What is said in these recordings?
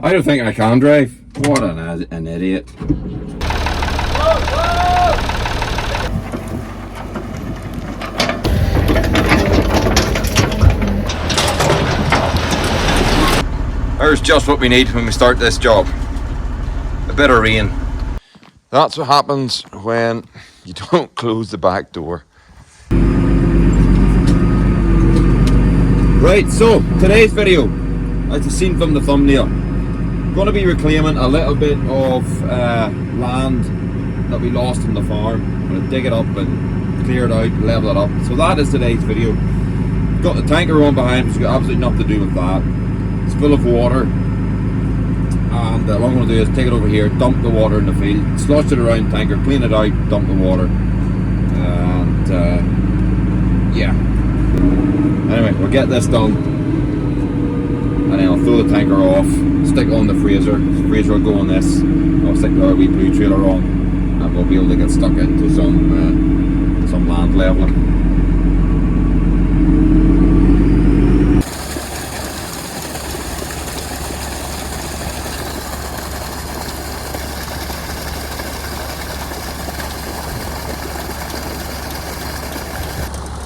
I don't think I can drive. What an idiot. There's just what we need when we start this job. A bit of rain. That's what happens when you don't close the back door. Right, so today's video, as you've seen from the thumbnail, I'm going to be reclaiming a little bit of land that we lost on the farm. I'm going to dig it up and clear it out, level it up. So that is today's video. Got the tanker on behind, which has got absolutely nothing to do with that. It's full of water, and what I'm going to do is take it over here, dump the water in the field, slosh it around the tanker, clean it out, dump the water, and yeah. Anyway, we'll get this done, and then I'll throw the tanker off, stick it on the freezer. The freezer will go on this. I'll stick the wee blue trailer on, and we'll be able to get stuck into some land leveling.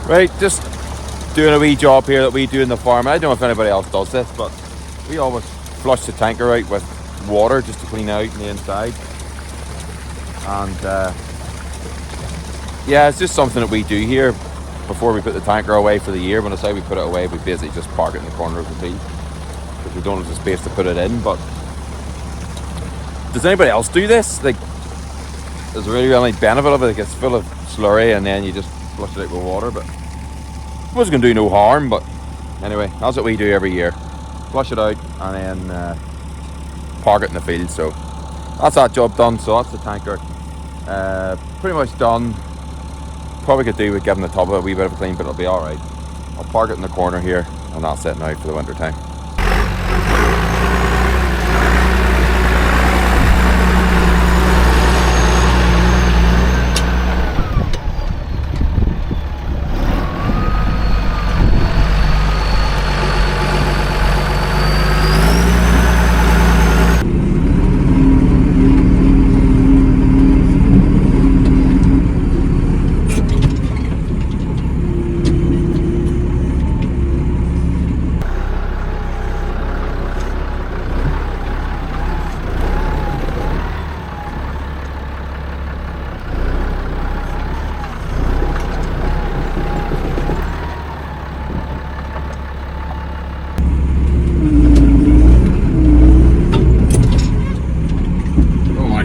Right, just doing a wee job here that we do in the farm. I don't know if anybody else does this, but we always flush the tanker out with water just to clean out the inside. And yeah, it's just something that we do here before we put the tanker away for the year. When I say we put it away, we basically just park it in the corner of the field because we don't have the space to put it in. But does anybody else do this? Like, is there really any benefit of it? It gets full of slurry and then you just flush it out with water, but it wasn't going to do no harm. But anyway, that's what we do every year. Flush it out and then park it in the field. So that's that job done. So that's the tanker pretty much done. Probably could do with giving the top of it a wee bit of a clean, but it'll be alright. I'll park it in the corner here and that's it now for the winter time.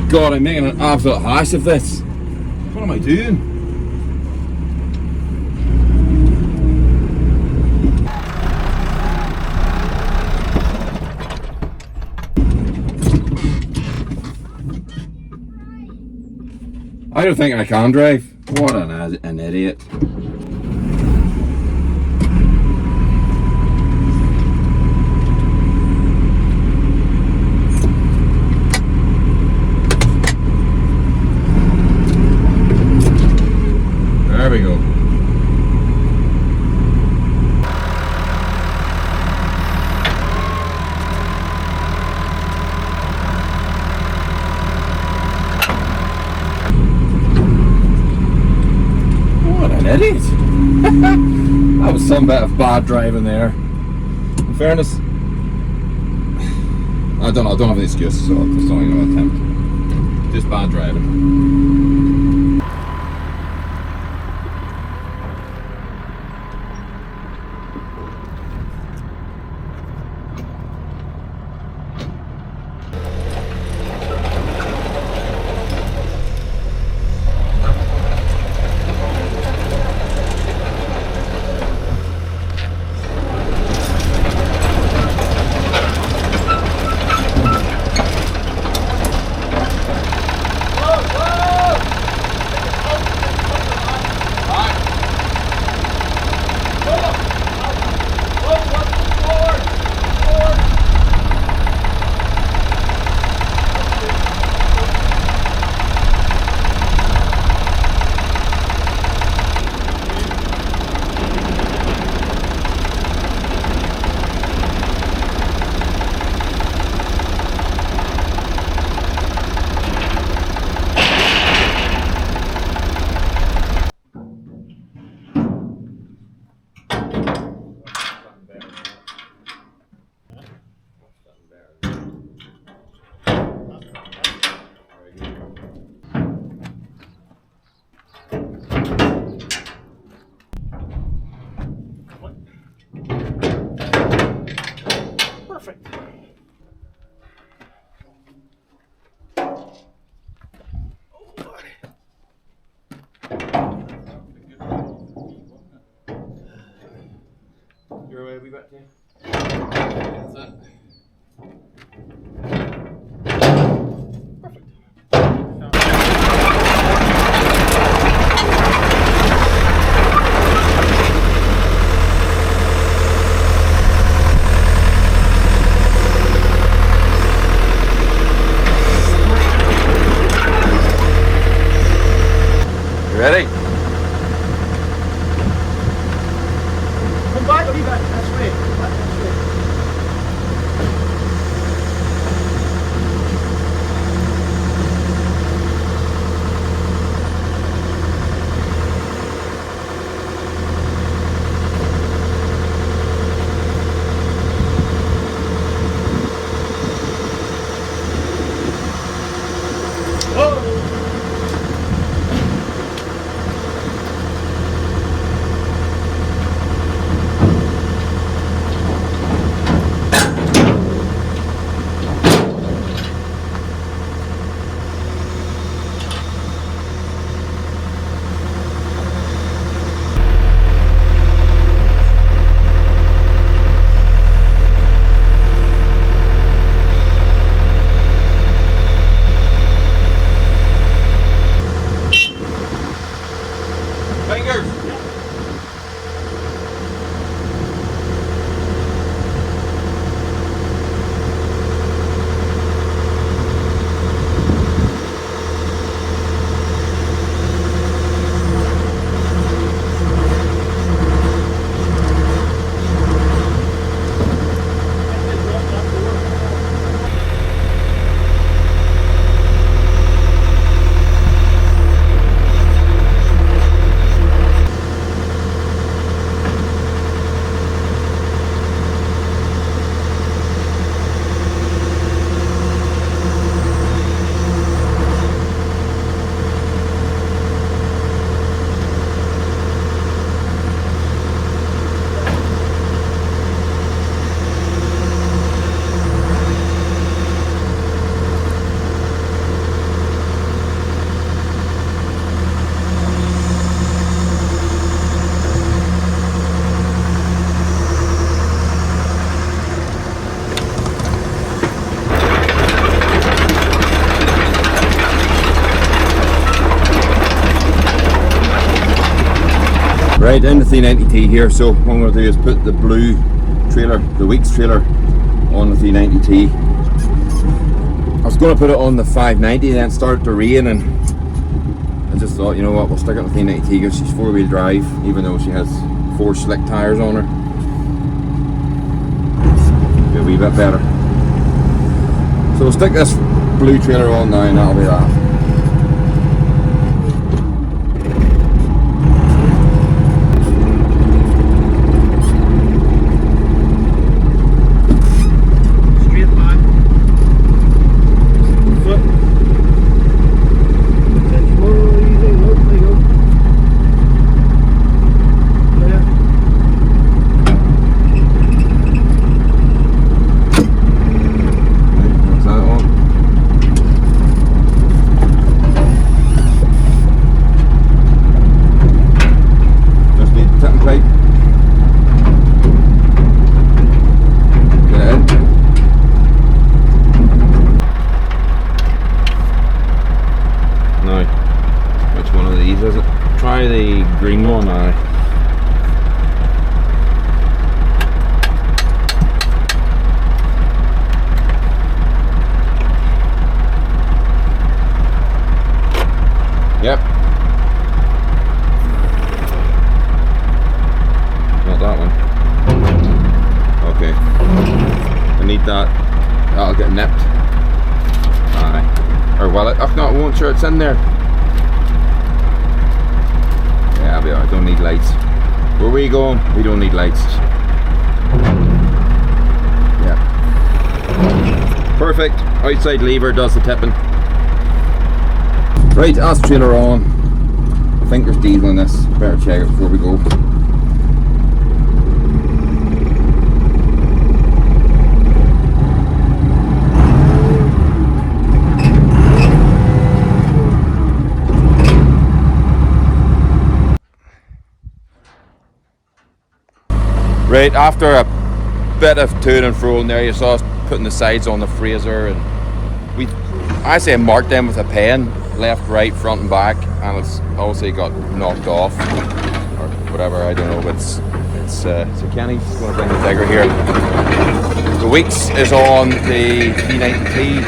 God, I'm making an absolute hash of this. What am I doing? I don't think I can drive. What an idiot. There we go. What an idiot. That was some bit of bad driving there. In fairness, I don't have an excuse, so I'm just not going to attempt. Just bad driving. Whoa, whoa! Perfect. You're away, we got you. That's it. Perfect. Ready? Come back a wee bit. That's way. Come back this way. Fingers! Right, in the 390T here, so what I'm going to do is put the blue trailer, the Weeks trailer, on the 390T. I was going to put it on the 590, then it started to rain, and I just thought, you know what, we'll stick it on the 390T because she's 4-wheel drive, even though she has 4 slick tyres on her. Be a wee bit better. So we'll stick this blue trailer on now, and that'll be that. Try the green one, Yep. Not that one. Okay. I need that. That'll get nipped. Aye. Or will it? If not, I won't sure it's in there. Yeah, I'll be alright. Don't need lights. Where we going? We don't need lights. Yeah. Perfect. Outside lever does the tipping. Right, that's the trailer on. I think there's diesel in this. Better check it before we go. Right after a bit of to and fro in there, you saw us putting the sides on the Fraser, and I say marked them with a pen, left, right, front and back, and it's obviously got knocked off or whatever, I don't know, but so Kenny's going to bring the digger here. The Weeks is on the 390T,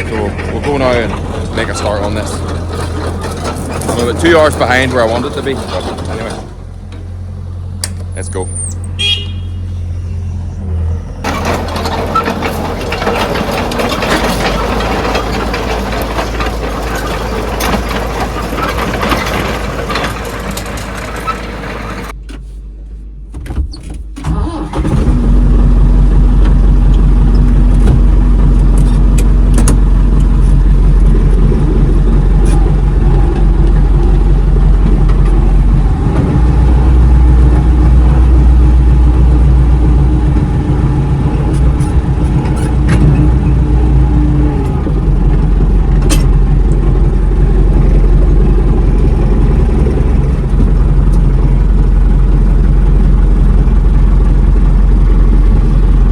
so we'll go now and make a start on this. I'm about 2 hours behind where I want it to be, but anyway, let's go.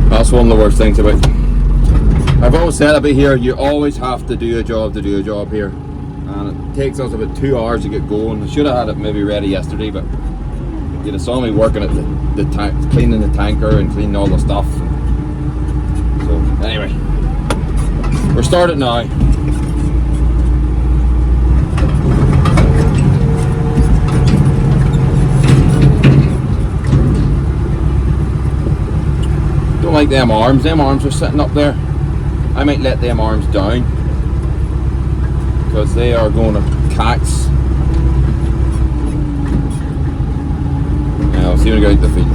That's one of the worst things about it. I've always said about here, you always have to do a job here, and it takes us about 2 hours to get going. I should have had it maybe ready yesterday, but you saw me working at the tank, cleaning the tanker and cleaning all the stuff. So anyway, we're started now. Don't like them arms are sitting up there. I might let them arms down because they are going to cax. Now, see when I go out the field.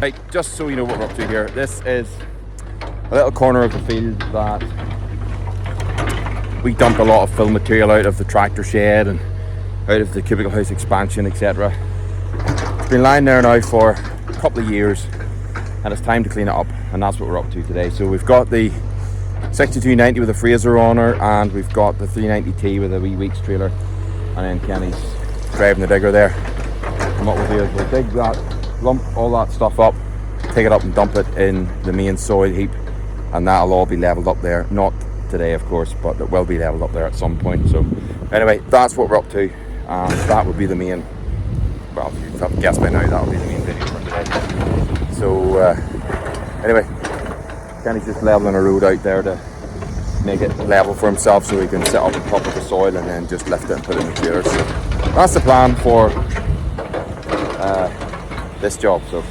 Right, just so you know what we're up to here, this is a little corner of the field that we dumped a lot of fill material out of the tractor shed and out of the cubicle house expansion, etc. It's been lying there now for a couple of years and it's time to clean it up, and that's what we're up to today. So we've got the 6290 with a Fraser on her, and we've got the 390T with a wee Weeks trailer, and then Kenny's driving the digger there. And what we'll do is we'll dig that, lump all that stuff up, take it up and dump it in the main soil heap, and that'll all be levelled up there. Not today of course, but it will be levelled up there at some point. So anyway, that's what we're up to, and that would be the main, well, you have to guess by now, that'll be the main video for today. So anyway, Kenny's just levelling a road out there to make it level for himself so he can sit up on top of the soil and then just lift it and put it in the trailer. So that's the plan for this job, so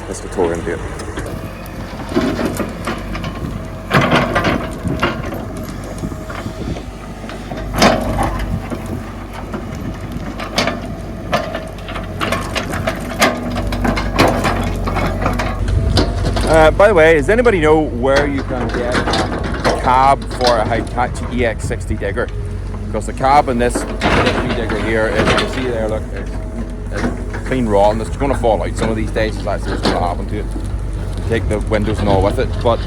let's go tour into it. By the way, does anybody know where you can get a cab for a Hitachi EX60 digger? Because the cab in this digger here is, you see there, look, it's clean rotten. It's going to fall out some of these days. It's actually what's going to happen to it. Take the windows and all with it. But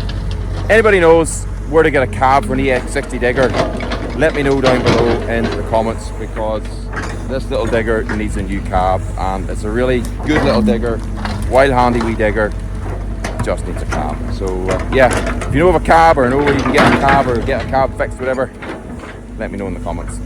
anybody knows where to get a cab for an EX60 digger? Let me know down below in the comments, because this little digger needs a new cab, and it's a really good little digger, wild handy wee digger. Just needs a cab. So yeah, if you know of a cab or know where you can get a cab or get a cab fixed, whatever, let me know in the comments.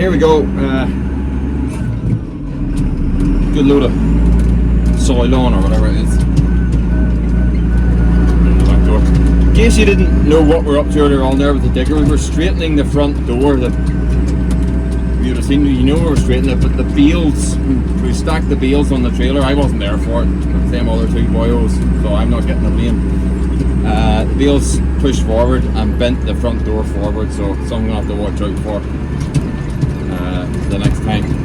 here we go. Good load of soil on or whatever it is. Back door. In case you didn't know what we're up to earlier on there with the digger, we were straightening the front door. You'd have seen, you know, we were straightening it, but the bales, we stacked the bales on the trailer. I wasn't there for it, the same other two boyos, so I'm not getting the blame. The bales pushed forward and bent the front door forward, so something I'll have to watch out for the next time.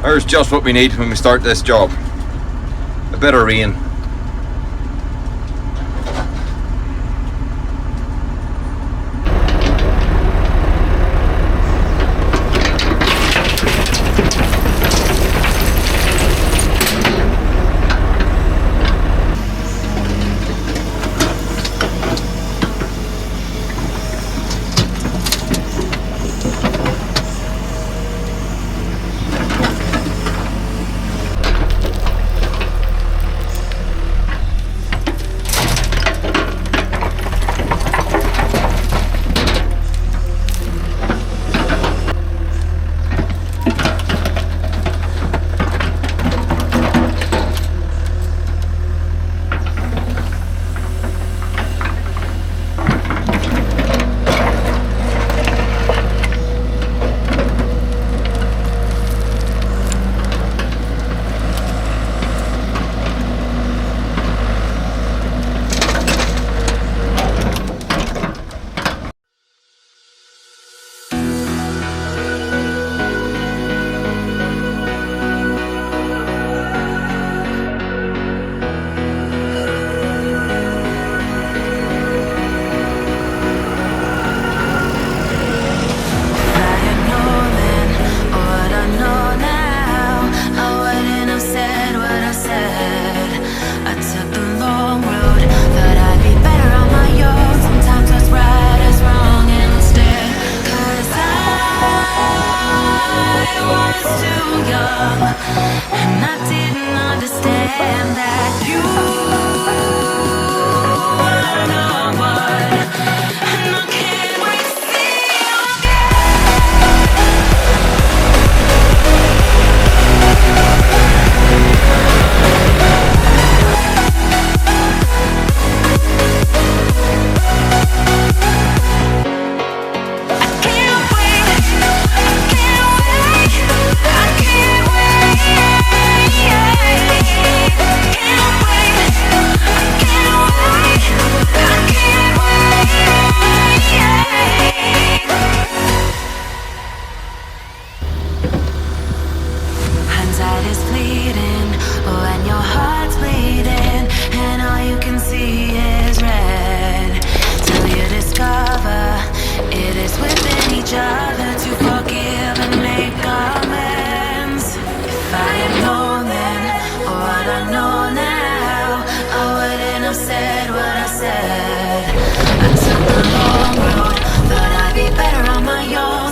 There's just what we need when we start this job. A bit of rain.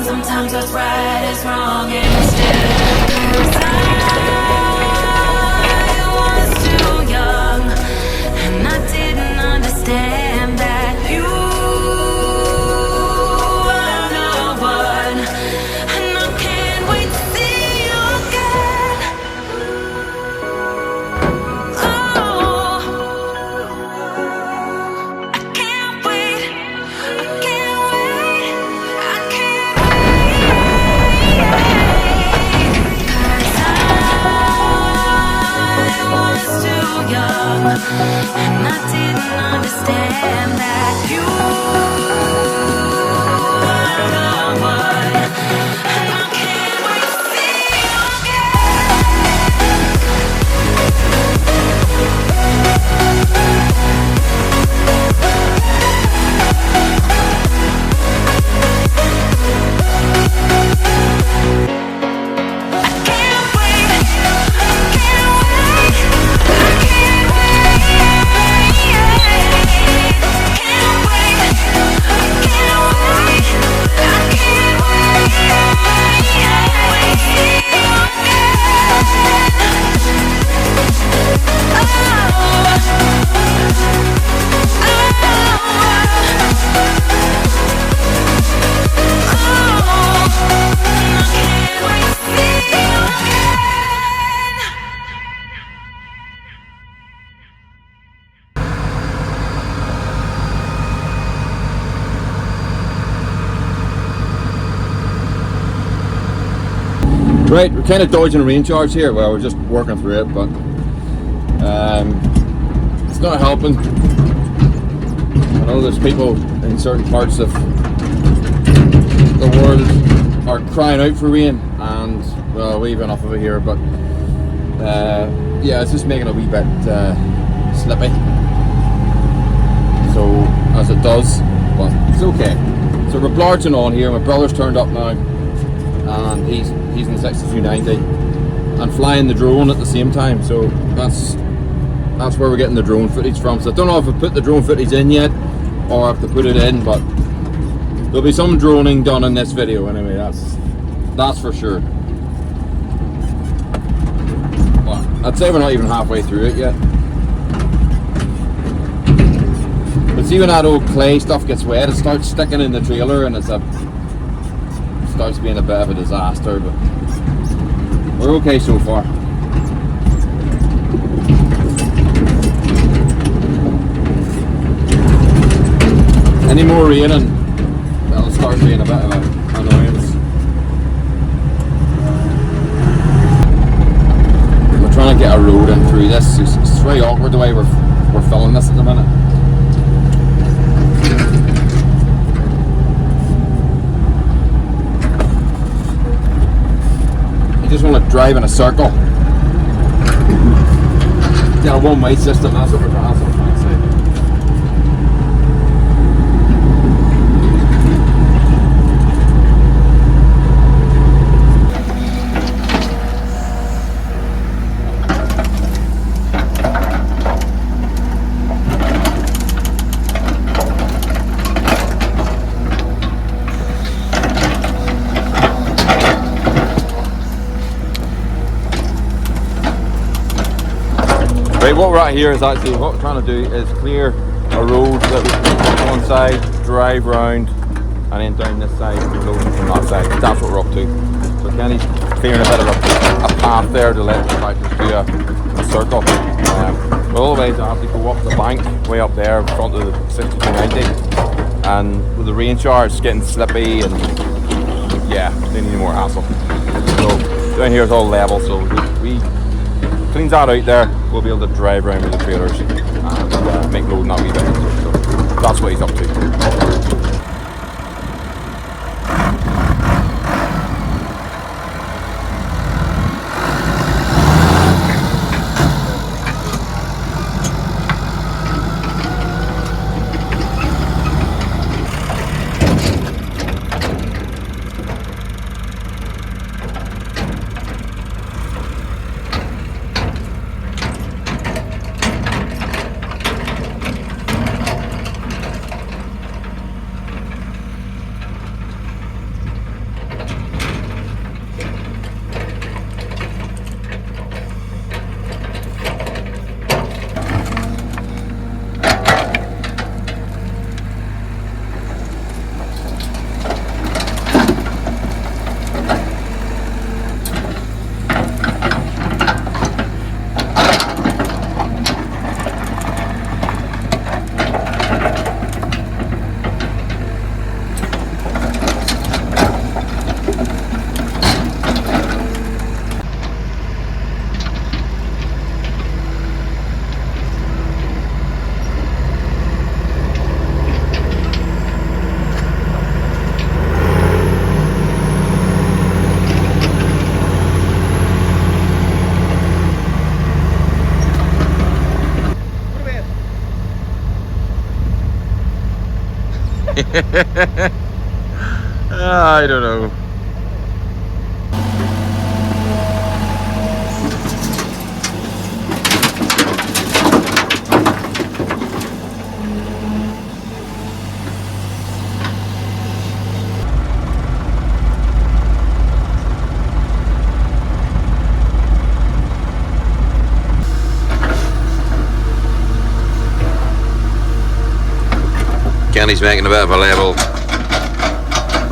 Sometimes what's right is wrong instead. 'Cause and I didn't understand that you were the one. And I can't wait to see you Right, we're kind of dodging a rain charge here. Well, we're just working through it, but it's not helping. I know there's people in certain parts of the world are crying out for rain, and well, we have enough of it here, but yeah, it's just making it a wee bit slippy. So, as it does, but it's okay. So we're blarging on here. My brother's turned up now, and he's in 6290 and flying the drone at the same time, so that's where we're getting the drone footage from. So I don't know if I put the drone footage in yet or if to put it in, but there'll be some droning done in this video anyway, that's for sure. Well, I'd say we're not even halfway through it yet. But see, when that old clay stuff gets wet, it starts sticking in the trailer and it starts being a bit of a disaster, but we're okay so far. Any more rain and that'll start being a bit of an annoyance. We're trying to get a road in through this. It's very awkward the way we're filling this at the minute. Just want to drive in a circle. Get a one-way system, that's what we're trying to say. Right, what we're at here is actually, what we're trying to do is clear a road that we can go one side, drive round, and then down this side, loading from that side. That's what we're up to. So Kenny's clearing a bit of a path there to let the tractors do a circle. But otherwise I have to go up the bank, way up there in front of the 6290, and with the rain shower it's getting slippy, and yeah, they need more hassle. So down here is all level, so we cleans that out there, we'll be able to drive around with the trailers and make loading that wee bit easier. So that's what he's up to. I don't know. Kenny's making a bit of a level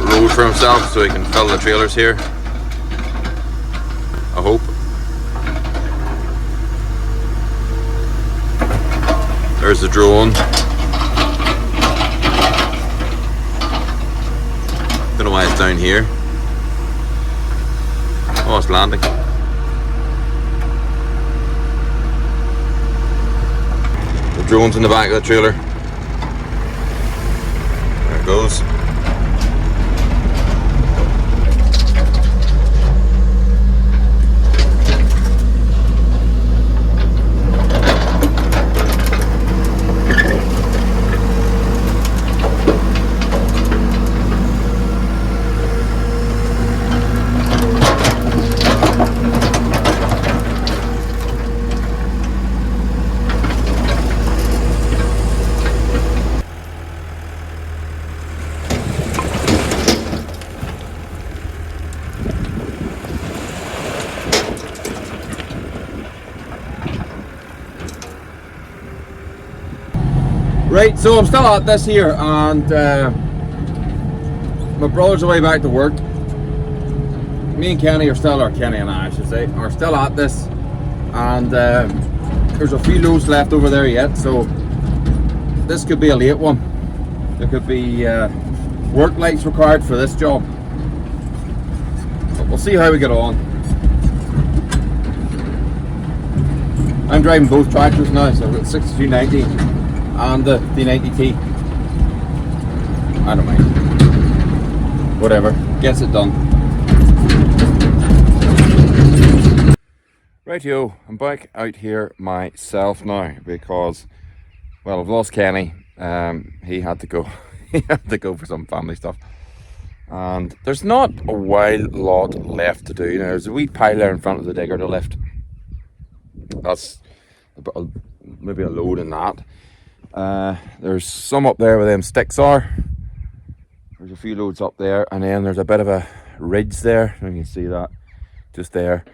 road for himself so he can fill the trailers here. I hope. There's the drone. Don't know why it's down here. Oh, it's landing. The drone's in the back of the trailer. There it goes. Right, so I'm still at this here, and my brother's away back to work. Me and Kenny are still, or Kenny and I should say, are still at this, and there's a few loads left over there yet, so this could be a late one. There could be work lights required for this job, but we'll see how we get on. I'm driving both tractors now, so I've got 6290 and the D90T. I don't mind. Whatever, gets it done. Rightio, I'm back out here myself now because, well, I've lost Kenny. He had to go. He had to go for some family stuff. And there's not a wild lot left to do. Now, there's a wee pile there in front of the digger to lift. That's maybe a load in that. There's some up there where them sticks are. There's a few loads up there, and then there's a bit of a ridge there. You can see that just there,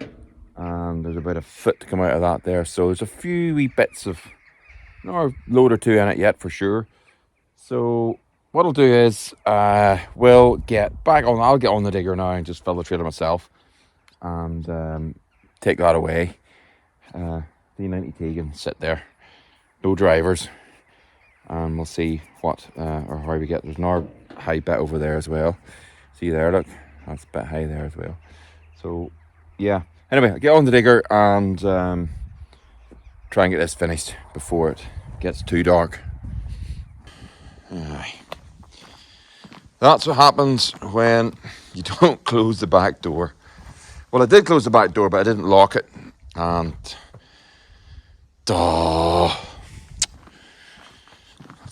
and there's about a foot to come out of that there. So there's a few wee bits of, not a load or two in it yet for sure. So what I'll do is we'll get back on. I'll get on the digger now and just fill the trailer myself and take that away. D90T can sit there, no drivers. And we'll see what or how we get. There's another high bit over there as well. See there, look, that's a bit high there as well. So yeah, anyway, I'll get on the digger and try and get this finished before it gets too dark. That's what happens when you don't close the back door. Well, I did close the back door, but I didn't lock it, and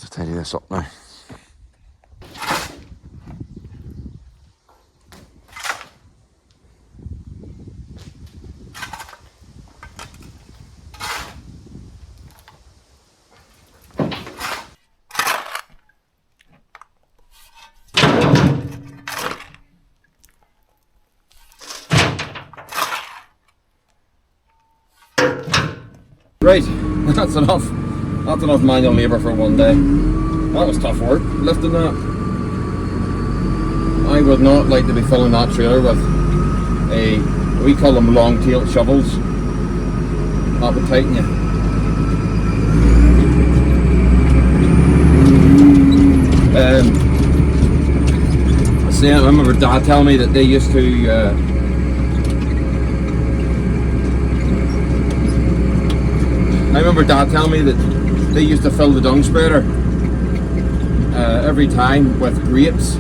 tidy this up now. Right, that's enough. That's enough manual labour for one day. That was tough work, lifting that. I would not like to be filling that trailer with we call them long-tailed shovels. That would tighten you. I remember Dad telling me that they used to fill the dung spreader every time with grapes,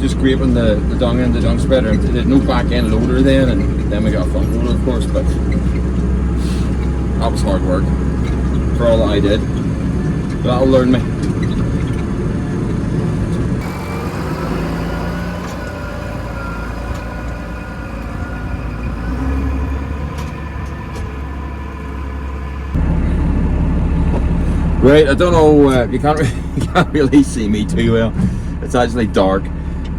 just graping the dung in the dung spreader. They had no back end loader then, and then we got a front loader of course, but that was hard work for all that I did. But that'll learn me. Right, I don't know, you can't, you can't really see me too well. It's actually dark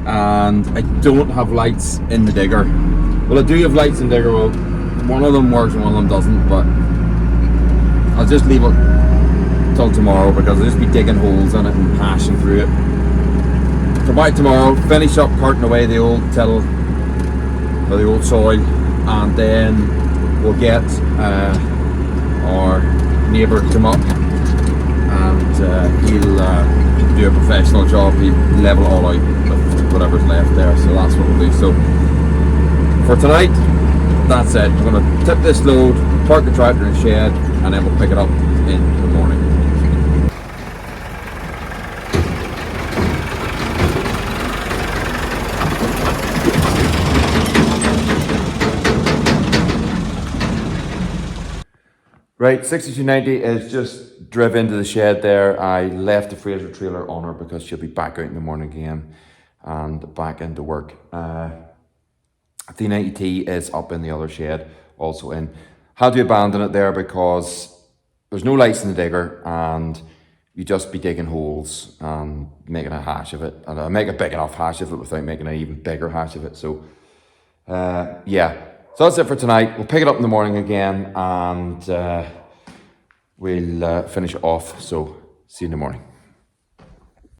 and I don't have lights in the digger. Well, I do have lights in the digger, well, one of them works and one of them doesn't, but I'll just leave it till tomorrow because I'll just be digging holes in it and hashing through it. Come back tomorrow, finish up carting away the old till, or the old soil, and then we'll get our neighbour to come up and he'll do a professional job. He'll level it all out with whatever's left there, so that's what we'll do. So for tonight, that's it. I'm going to tip this load, park the tractor in the shed, and then we'll pick it up in the morning. Right, 6290 is just driven into the shed there. I left the Fraser trailer on her because she'll be back out in the morning again and back into work. The 90T is up in the other shed, also in. Had to abandon it there because there's no lights in the digger and you just be digging holes and making a hash of it. And I make a big enough hash of it without making an even bigger hash of it. So, yeah. So that's it for tonight. We'll pick it up in the morning again and we'll finish it off. So see you in the morning.